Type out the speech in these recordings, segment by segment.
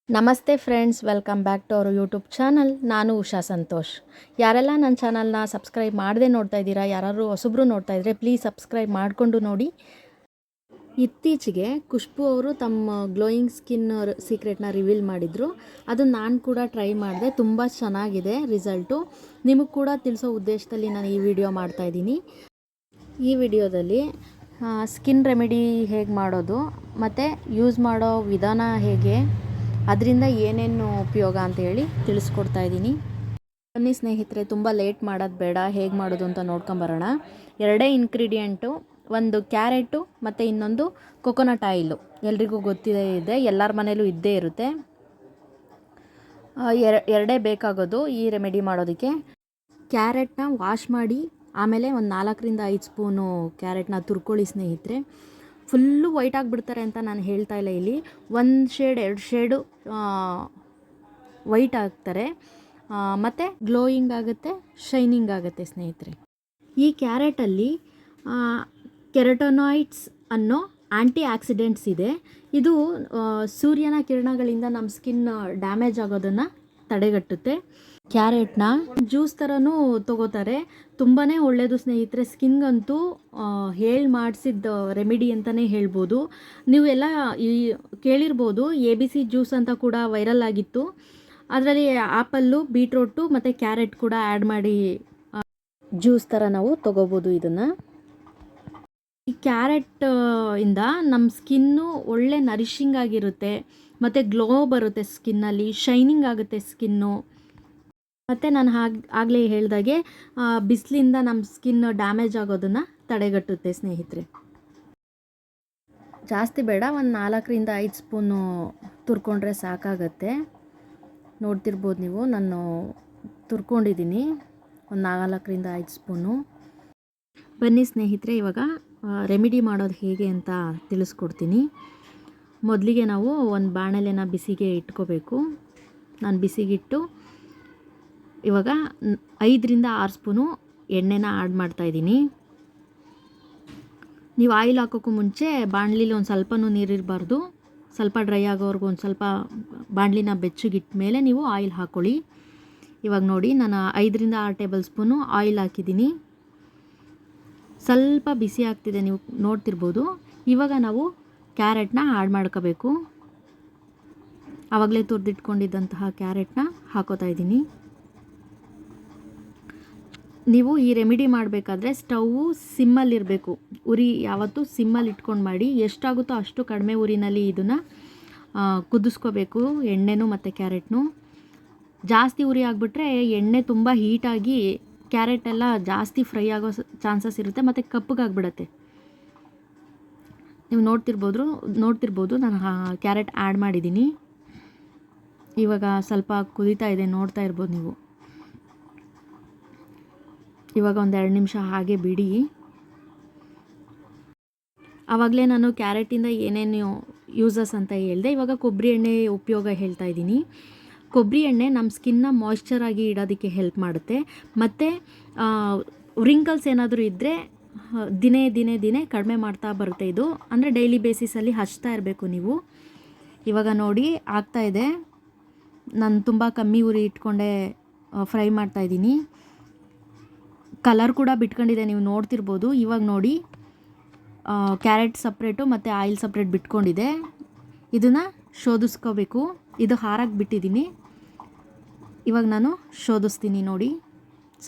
ನಮಸ್ತೆ friends, welcome back to our YouTube channel. ನಾನು ಉಷಾ ಸಂತೋಷ್. ಯಾರೆಲ್ಲ ನನ್ನ ಚಾನಲ್ನ ಸಬ್ಸ್ಕ್ರೈಬ್ ಮಾಡದೆ ನೋಡ್ತಾ ಇದ್ದೀರಾ, ಯಾರಾದರೂ ಹೊಸಬ್ರು ನೋಡ್ತಾ ಇದ್ದರೆ ಪ್ಲೀಸ್ ಸಬ್ಸ್ಕ್ರೈಬ್ ಮಾಡಿಕೊಂಡು ನೋಡಿ. ಇತ್ತೀಚೆಗೆ ಖುಷ್ಬು ಅವರು ತಮ್ಮ ಗ್ಲೋಯಿಂಗ್ ಸ್ಕಿನ್ ಸೀಕ್ರೆಟ್ನ ರಿವೀಲ್ ಮಾಡಿದರು. ಅದನ್ನು ನಾನು ಕೂಡ ಟ್ರೈ ಮಾಡಿದೆ. ತುಂಬ ಚೆನ್ನಾಗಿದೆ ರಿಸಲ್ಟು. ನಿಮಗೆ ಕೂಡ ತಿಳಿಸೋ ಉದ್ದೇಶದಲ್ಲಿ ನಾನು ಈ ವಿಡಿಯೋ ಮಾಡ್ತಾಯಿದ್ದೀನಿ. ಈ ವಿಡಿಯೋದಲ್ಲಿ ಸ್ಕಿನ್ ರೆಮಿಡಿ ಹೇಗೆ ಮಾಡೋದು ಮತ್ತು ಯೂಸ್ ಮಾಡೋ ವಿಧಾನ ಹೇಗೆ, ಅದರಿಂದ ಏನೇನು ಉಪಯೋಗ ಅಂತ ಹೇಳಿ ತಿಳಿಸ್ಕೊಡ್ತಾ ಇದ್ದೀನಿ. ಬನ್ನಿ ಸ್ನೇಹಿತರೆ, ತುಂಬ ಲೇಟ್ ಮಾಡೋದು ಬೇಡ, ಹೇಗೆ ಮಾಡೋದು ಅಂತ ನೋಡ್ಕೊಂಬರೋಣ. ಎರಡೇ ಇಂಗ್ರೀಡಿಯೆಂಟು, ಒಂದು ಕ್ಯಾರೆಟು ಮತ್ತು ಇನ್ನೊಂದು ಕೊಕೊನಟ್ ಆಯಿಲು. ಎಲ್ರಿಗೂ ಗೊತ್ತಿದೆ, ಎಲ್ಲರ ಮನೇಲೂ ಇದ್ದೇ ಇರುತ್ತೆ. ಎರಡೇ ಬೇಕಾಗೋದು ಈ ರೆಮಿಡಿ ಮಾಡೋದಕ್ಕೆ. ಕ್ಯಾರೆಟ್ನ ವಾಶ್ ಮಾಡಿ ಆಮೇಲೆ ಒಂದು 4-5 ಸ್ಪೂನು ಕ್ಯಾರೆಟ್ನ ತುರ್ಕೊಳ್ಳಿ ಸ್ನೇಹಿತರೆ. ಫುಲ್ಲು ವೈಟ್ ಆಗಿಬಿಡ್ತಾರೆ ಅಂತ ನಾನು ಹೇಳ್ತಾ ಇಲ್ಲ. ಇಲ್ಲಿ 1 ಶೇಡ್ 2 ಶೇಡು ವೈಟ್ ಆಗ್ತಾರೆ ಮತ್ತು ಗ್ಲೋಯಿಂಗ್ ಆಗುತ್ತೆ, ಶೈನಿಂಗ್ ಆಗುತ್ತೆ ಸ್ನೇಹಿತರೆ. ಈ ಕ್ಯಾರೆಟಲ್ಲಿ ಕೆರಟೋನಾಯ್ಡ್ಸ್ ಅನ್ನೋ ಆ್ಯಂಟಿ ಆಕ್ಸಿಡೆಂಟ್ಸ್ ಇದೆ. ಇದು ಸೂರ್ಯನ ಕಿರಣಗಳಿಂದ ನಮ್ಮ ಸ್ಕಿನ್ ಡ್ಯಾಮೇಜ್ ಆಗೋದನ್ನು ತಡೆಗಟ್ಟುತ್ತೆ. ಕ್ಯಾರೆಟ್ನ ಜ್ಯೂಸ್ ಥರನೂ ತೊಗೋತಾರೆ. ತುಂಬಾ ಒಳ್ಳೆಯದು ಸ್ನೇಹಿತರೆ. ಸ್ಕಿನ್ಗಂತೂ ಹೇಳಿ ಮಾಡಿಸಿದ ರೆಮಿಡಿ ಅಂತಲೇ ಹೇಳ್ಬೋದು. ನೀವು ಎಲ್ಲ ಕೇಳಿರ್ಬೋದು, ABC ಜ್ಯೂಸ್ ಅಂತ ಕೂಡ ವೈರಲ್ ಆಗಿತ್ತು. ಅದರಲ್ಲಿ ಆ್ಯಪಲ್ಲು, ಬೀಟ್ರೋಟು ಮತ್ತು ಕ್ಯಾರೆಟ್ ಕೂಡ ಆ್ಯಡ್ ಮಾಡಿ ಜ್ಯೂಸ್ ಥರ ನಾವು ತೊಗೋಬೋದು ಇದನ್ನು. ಈ ಕ್ಯಾರೆಟ್ ಇಂದ ನಮ್ಮ ಸ್ಕಿನ್ನು ಒಳ್ಳೆ ನರಿಷಿಂಗ್ ಆಗಿರುತ್ತೆ ಮತ್ತು ಗ್ಲೋ ಬರುತ್ತೆ ಸ್ಕಿನ್ನಲ್ಲಿ, ಶೈನಿಂಗ್ ಆಗುತ್ತೆ ಸ್ಕಿನ್ನು. ಮತ್ತು ನಾನು ಆಗಲೇ ಹೇಳ್ದಾಗೆ ಬಿಸಿಲಿಂದ ನಮ್ಮ ಸ್ಕಿನ್ ಡ್ಯಾಮೇಜ್ ಆಗೋದನ್ನು ತಡೆಗಟ್ಟುತ್ತೆ ಸ್ನೇಹಿತರೆ. ಜಾಸ್ತಿ ಬೇಡ, ಒಂದು 4-5 ಸ್ಪೂನು ತುರ್ಕೊಂಡ್ರೆ ಸಾಕಾಗತ್ತೆ. ನೋಡ್ತಿರ್ಬೋದು ನೀವು, ನಾನು ತುರ್ಕೊಂಡಿದ್ದೀನಿ ಒಂದು 4-5 ಸ್ಪೂನು. ಬನ್ನಿ ಸ್ನೇಹಿತರೆ, ಇವಾಗ ರೆಮಿಡಿ ಮಾಡೋದು ಹೇಗೆ ಅಂತ ತಿಳಿಸ್ಕೊಡ್ತೀನಿ. ಮೊದಲಿಗೆ ನಾವು ಒಂದು ಬಾಣಲೆನ ಬಿಸಿಗೆ ಇಟ್ಕೋಬೇಕು. ನಾನು ಬಿಸಿಗಿಟ್ಟು ಇವಾಗ 5-6 ಸ್ಪೂನು ಎಣ್ಣೆನ ಆ್ಯಡ್ ಮಾಡ್ತಾಯಿದ್ದೀನಿ. ನೀವು ಆಯಿಲ್ ಹಾಕೋಕ್ಕೂ ಮುಂಚೆ ಬಾಣಲಿಲಿ ಒಂದು ಸ್ವಲ್ಪನೂ ನೀರಿರಬಾರ್ದು. ಸ್ವಲ್ಪ ಡ್ರೈ ಆಗೋವರೆಗೂ ಒಂದು ಸ್ವಲ್ಪ ಬಾಣಲಿನ ಬೆಚ್ಚಗಿಟ್ಟ ಮೇಲೆ ನೀವು ಆಯಿಲ್ ಹಾಕ್ಕೊಳ್ಳಿ. ಇವಾಗ ನೋಡಿ, ನಾನು 5-6 ಟೇಬಲ್ ಸ್ಪೂನು ಆಯಿಲ್ ಹಾಕಿದ್ದೀನಿ. ಸ್ವಲ್ಪ ಬಿಸಿ ಆಗ್ತಿದೆ, ನೀವು ನೋಡ್ತಿರ್ಬೋದು. ಇವಾಗ ನಾವು ಕ್ಯಾರೆಟ್ನ ಆ್ಯಡ್ ಮಾಡ್ಕೋಬೇಕು. ಆವಾಗಲೇ ತುರಿದಿಟ್ಕೊಂಡಿದ್ದಂತಹ ಕ್ಯಾರೆಟ್ನ ಹಾಕೋತಾ ಇದ್ದೀನಿ. ನೀವು ಈ ರೆಮಿಡಿ ಮಾಡಬೇಕಾದ್ರೆ ಸ್ಟವ್ವು ಸಿಮ್ಮಲ್ಲಿರಬೇಕು. ಉರಿ ಯಾವತ್ತೂ ಸಿಮ್ಮಲ್ಲಿ ಇಟ್ಕೊಂಡು ಮಾಡಿ. ಎಷ್ಟಾಗುತ್ತೋ ಅಷ್ಟು ಕಡಿಮೆ ಉರಿನಲ್ಲಿ ಇದನ್ನು ಕುದಿಸ್ಕೋಬೇಕು, ಎಣ್ಣೆನೂ ಮತ್ತು ಕ್ಯಾರೆಟ್ನು. ಜಾಸ್ತಿ ಉರಿ ಆಗಿಬಿಟ್ರೆ ಎಣ್ಣೆ ತುಂಬ ಹೀಟಾಗಿ ಕ್ಯಾರೆಟ್ ಎಲ್ಲ ಜಾಸ್ತಿ ಫ್ರೈ ಆಗೋ ಚಾನ್ಸಸ್ ಇರುತ್ತೆ ಮತ್ತು ಕಪ್ಪಗಾಗ್ಬಿಡತ್ತೆ. ನೀವು ನೋಡ್ತಿರ್ಬೋದು ನಾನು ಕ್ಯಾರೆಟ್ ಆ್ಯಡ್ ಮಾಡಿದ್ದೀನಿ. ಇವಾಗ ಸ್ವಲ್ಪ ಕುದೀತಾ ಇದೆ, ನೋಡ್ತಾ ಇರ್ಬೋದು ನೀವು. ಇವಾಗ ಒಂದು 2 ನಿಮಿಷ ಹಾಗೆ ಬಿಡಿ. ಆವಾಗಲೇ ನಾನು ಕ್ಯಾರೆಟಿಂದ ಏನೇನು ಯೂಸಸ್ ಅಂತ ಹೇಳಿದೆ. ಇವಾಗ ಕೊಬ್ಬರಿ ಎಣ್ಣೆ ಉಪಯೋಗ ಹೇಳ್ತಾ ಇದ್ದೀನಿ. ಕೊಬ್ಬರಿ ಎಣ್ಣೆ ನಮ್ಮ ಸ್ಕಿನ್ನ ಮಾಯ್ಶ್ಚರ್ ಆಗಿ ಇಡೋದಕ್ಕೆ ಹೆಲ್ಪ್ ಮಾಡುತ್ತೆ. ಮತ್ತು ರಿಂಕಲ್ಸ್ ಏನಾದರೂ ಇದ್ದರೆ ದಿನೇ ಕಡಿಮೆ ಮಾಡ್ತಾ ಬರುತ್ತೆ ಇದು. ಅಂದರೆ ಡೈಲಿ ಬೇಸಿಸಲ್ಲಿ ಹಚ್ತಾ ಇರಬೇಕು ನೀವು. ಇವಾಗ ನೋಡಿ ಆಗ್ತಾಯಿದೆ. ನಾನು ತುಂಬ ಕಮ್ಮಿ ಉರಿ ಇಟ್ಕೊಂಡೆ ಫ್ರೈ ಮಾಡ್ತಾಯಿದ್ದೀನಿ. ಕಲರ್ ಕೂಡ ಬಿಟ್ಕೊಂಡಿದೆ, ನೀವು ನೋಡ್ತಿರ್ಬೋದು. ಇವಾಗ ನೋಡಿ, ಕ್ಯಾರೆಟ್ ಸಪ್ರೇಟು ಮತ್ತು ಆಯಿಲ್ ಸಪ್ರೇಟ್ ಬಿಟ್ಕೊಂಡಿದೆ. ಇದನ್ನು ಶೋಧಿಸ್ಕೋಬೇಕು. ಇದು ಹಾರಕ್ಕೆ ಬಿಟ್ಟಿದ್ದೀನಿ. ಇವಾಗ ನಾನು ಶೋಧಿಸ್ತೀನಿ ನೋಡಿ.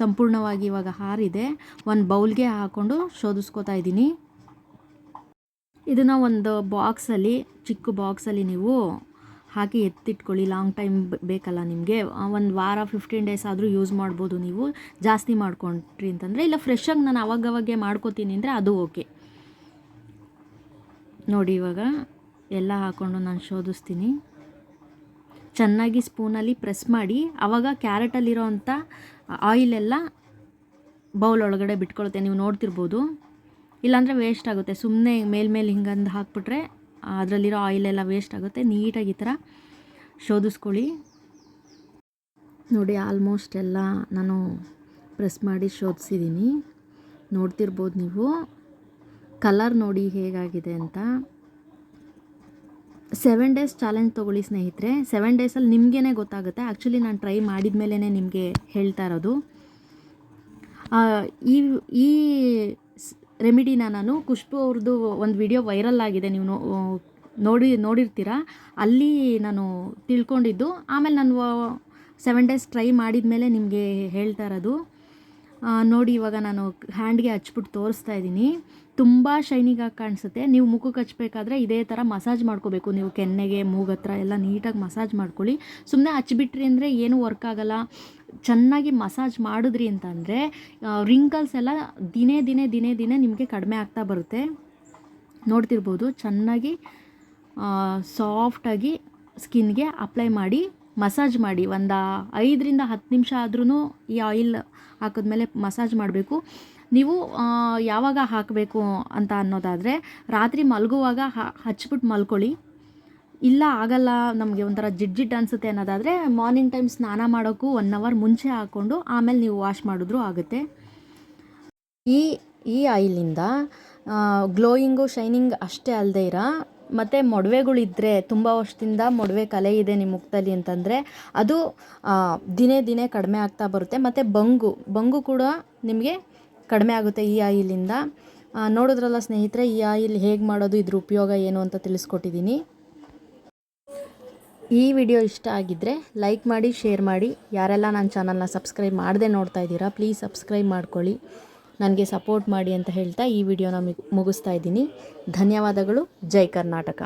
ಸಂಪೂರ್ಣವಾಗಿ ಇವಾಗ ಹಾರಿದೆ. ಒಂದು ಬೌಲ್ಗೆ ಹಾಕ್ಕೊಂಡು ಶೋಧಿಸ್ಕೋತಾ ಇದ್ದೀನಿ. ಇದನ್ನು ಒಂದು ಬಾಕ್ಸಲ್ಲಿ, ಚಿಕ್ಕ ಬಾಕ್ಸಲ್ಲಿ ನೀವು ಹಾಕಿ ಎತ್ತಿಟ್ಕೊಳ್ಳಿ. ಲಾಂಗ್ ಟೈಮ್ ಬೇಕಲ್ಲ ನಿಮಗೆ. ಒಂದು ವಾರ 15 ಡೇಸ್ ಆದರೂ ಯೂಸ್ ಮಾಡ್ಬೋದು ನೀವು, ಜಾಸ್ತಿ ಮಾಡ್ಕೊಂಡ್ರಿ ಅಂತಂದರೆ. ಇಲ್ಲ ಫ್ರೆಶ್ಶಾಗಿ ನಾನು ಅವಾಗವಾಗೆ ಮಾಡ್ಕೋತೀನಿ ಅಂದರೆ ಅದು ಓಕೆ. ನೋಡಿ, ಇವಾಗ ಎಲ್ಲ ಹಾಕ್ಕೊಂಡು ನಾನು ಶೋಧಿಸ್ತೀನಿ. ಚೆನ್ನಾಗಿ ಸ್ಪೂನಲ್ಲಿ ಪ್ರೆಸ್ ಮಾಡಿ, ಆವಾಗ ಕ್ಯಾರೆಟಲ್ಲಿರೋ ಅಂಥ ಆಯಿಲೆಲ್ಲ ಬೌಲ್ ಒಳಗಡೆ ಬಿಟ್ಕೊಳುತ್ತೆ. ನೀವು ನೋಡ್ತಿರ್ಬೋದು. ಇಲ್ಲಾಂದರೆ ವೇಸ್ಟ್ ಆಗುತ್ತೆ. ಸುಮ್ಮನೆ ಮೇಲ್ಮೇಲೆ ಹಿಂಗಂದು ಹಾಕ್ಬಿಟ್ರೆ ಅದರಲ್ಲಿರೋ ಆಯಿಲೆಲ್ಲ ವೇಸ್ಟ್ ಆಗುತ್ತೆ. ನೀಟಾಗಿ ಈ ಥರ ಶೋಧಿಸ್ಕೊಳ್ಳಿ. ನೋಡಿ, ಆಲ್ಮೋಸ್ಟ್ ಎಲ್ಲ ನಾನು ಪ್ರೆಸ್ ಮಾಡಿ ಶೋಧಿಸಿದ್ದೀನಿ. ನೋಡ್ತಿರ್ಬೋದು ನೀವು. ಕಲರ್ ನೋಡಿ ಹೇಗಾಗಿದೆ ಅಂತ. 7 ಡೇಸ್ ಚಾಲೆಂಜ್ ತೊಗೊಳ್ಳಿ ಸ್ನೇಹಿತರೆ. 7 ಡೇಸಲ್ಲಿ ನಿಮಗೇ ಗೊತ್ತಾಗುತ್ತೆ. ಆ್ಯಕ್ಚುಲಿ ನಾನು ಟ್ರೈ ಮಾಡಿದ ಮೇಲೇ ನಿಮಗೆ ಹೇಳ್ತಾ ಇರೋದು. ಈ ಈ ರೆಮಿಡಿನ ನಾನು ಖುಷ್ಬು ಅವ್ರದ್ದು ಒಂದು ವಿಡಿಯೋ ವೈರಲ್ ಆಗಿದೆ, ನೀವು ನೋಡಿರ್ತೀರ. ಅಲ್ಲಿ ನಾನು ತಿಳ್ಕೊಂಡಿದ್ದು, ಆಮೇಲೆ ನಾನು 7 ಡೇಸ್ ಟ್ರೈ ಮಾಡಿದ ಮೇಲೆ ನಿಮಗೆ ಹೇಳ್ತಾ ಇರೋದು. ನೋಡಿ, ಇವಾಗ ನಾನು ಹ್ಯಾಂಡ್ಗೆ ಹಚ್ಬಿಟ್ಟು ತೋರಿಸ್ತಾ ಇದ್ದೀನಿ. ತುಂಬ ಶೈನಿಗಾಗಿ ಕಾಣಿಸುತ್ತೆ. ನೀವು ಮುಖಕ್ಕೆ ಹಚ್ಬೇಕಾದ್ರೆ ಇದೇ ಥರ ಮಸಾಜ್ ಮಾಡ್ಕೋಬೇಕು. ನೀವು ಕೆನ್ನೆಗೆ, ಮೂಗತ್ರ ಎಲ್ಲ ನೀಟಾಗಿ ಮಸಾಜ್ ಮಾಡ್ಕೊಳ್ಳಿ. ಸುಮ್ಮನೆ ಹಚ್ಬಿಟ್ರಿ ಅಂದರೆ ಏನೂ ವರ್ಕ್ ಆಗೋಲ್ಲ. ಚೆನ್ನಾಗಿ ಮಸಾಜ್ ಮಾಡಿದ್ರಿ ಅಂತಂದರೆ ರಿಂಕಲ್ಸ್ ಎಲ್ಲ ದಿನೇ ದಿನೇ ದಿನೇ ದಿನೇ ನಿಮಗೆ ಕಡಿಮೆ ಆಗ್ತಾ ಬರುತ್ತೆ. ನೋಡ್ತಿರ್ಬೋದು, ಚೆನ್ನಾಗಿ ಸಾಫ್ಟಾಗಿ ಸ್ಕಿನ್ಗೆ ಅಪ್ಲೈ ಮಾಡಿ ಮಸಾಜ್ ಮಾಡಿ. ಒಂದು 5ರಿಂದ 10 ನಿಮಿಷ ಆದ್ರೂ ಈ ಆಯಿಲ್ ಹಾಕಿದ್ಮೇಲೆ ಮಸಾಜ್ ಮಾಡಬೇಕು. ನೀವು ಯಾವಾಗ ಹಾಕಬೇಕು ಅಂತ ಅನ್ನೋದಾದರೆ, ರಾತ್ರಿ ಮಲಗುವಾಗ ಹಚ್ಬಿಟ್ಟು ಮಲ್ಕೊಳ್ಳಿ. ಇಲ್ಲ ಆಗಲ್ಲ, ನಮಗೆ ಒಂಥರ ಜಿಡ್ಜಿಡ್ ಅನಿಸುತ್ತೆ ಅನ್ನೋದಾದರೆ ಮಾರ್ನಿಂಗ್ ಟೈಮ್ ಸ್ನಾನ ಮಾಡೋಕ್ಕೂ 1 ಅವರ್ ಮುಂಚೆ ಹಾಕ್ಕೊಂಡು ಆಮೇಲೆ ನೀವು ವಾಶ್ ಮಾಡಿದ್ರೂ ಆಗುತ್ತೆ. ಈ ಆಯಿಲಿಂದ ಗ್ಲೋಯಿಂಗು, ಶೈನಿಂಗ್ ಅಷ್ಟೇ ಅಲ್ಲದೆ ಮತ್ತು ಮೊಡವೆಗಳಿದ್ದರೆ, ತುಂಬ ವರ್ಷದಿಂದ ಮೊಡವೆ ಕಲೆ ಇದೆ ನಿಮ್ಮ ಮುಖದಲ್ಲಿ ಅಂತಂದರೆ ಅದು ದಿನೇ ದಿನೇ ಕಡಿಮೆ ಆಗ್ತಾ ಬರುತ್ತೆ. ಮತ್ತು ಬಂಗು ಕೂಡ ನಿಮಗೆ ಕಡಿಮೆ ಆಗುತ್ತೆ ಈ ಆಯಿಲಿಂದ. ನೋಡಿದ್ರಲ್ಲ ಸ್ನೇಹಿತರೆ, ಈ ಆಯಿಲ್ ಹೇಗೆ ಮಾಡೋದು, ಇದ್ರ ಉಪಯೋಗ ಏನು ಅಂತ ತಿಳಿಸ್ಕೊಟ್ಟಿದ್ದೀನಿ. ಈ ವಿಡಿಯೋ ಇಷ್ಟ ಆಗಿದ್ದರೆ ಲೈಕ್ ಮಾಡಿ, ಶೇರ್ ಮಾಡಿ. ಯಾರೆಲ್ಲ ನನ್ನ ಚಾನಲ್ನ ಸಬ್ಸ್ಕ್ರೈಬ್ ಮಾಡದೆ ನೋಡ್ತಾ ಇದ್ದೀರಾ, ಪ್ಲೀಸ್ ಸಬ್ಸ್ಕ್ರೈಬ್ ಮಾಡ್ಕೊಳ್ಳಿ. ನನಗೆ ಸಪೋರ್ಟ್ ಮಾಡಿ ಅಂತ ಹೇಳ್ತಾ ಈ ವಿಡಿಯೋನ ಮುಗಿಸ್ತಾ ಇದ್ದೀನಿ. ಧನ್ಯವಾದಗಳು. ಜೈ ಕರ್ನಾಟಕ.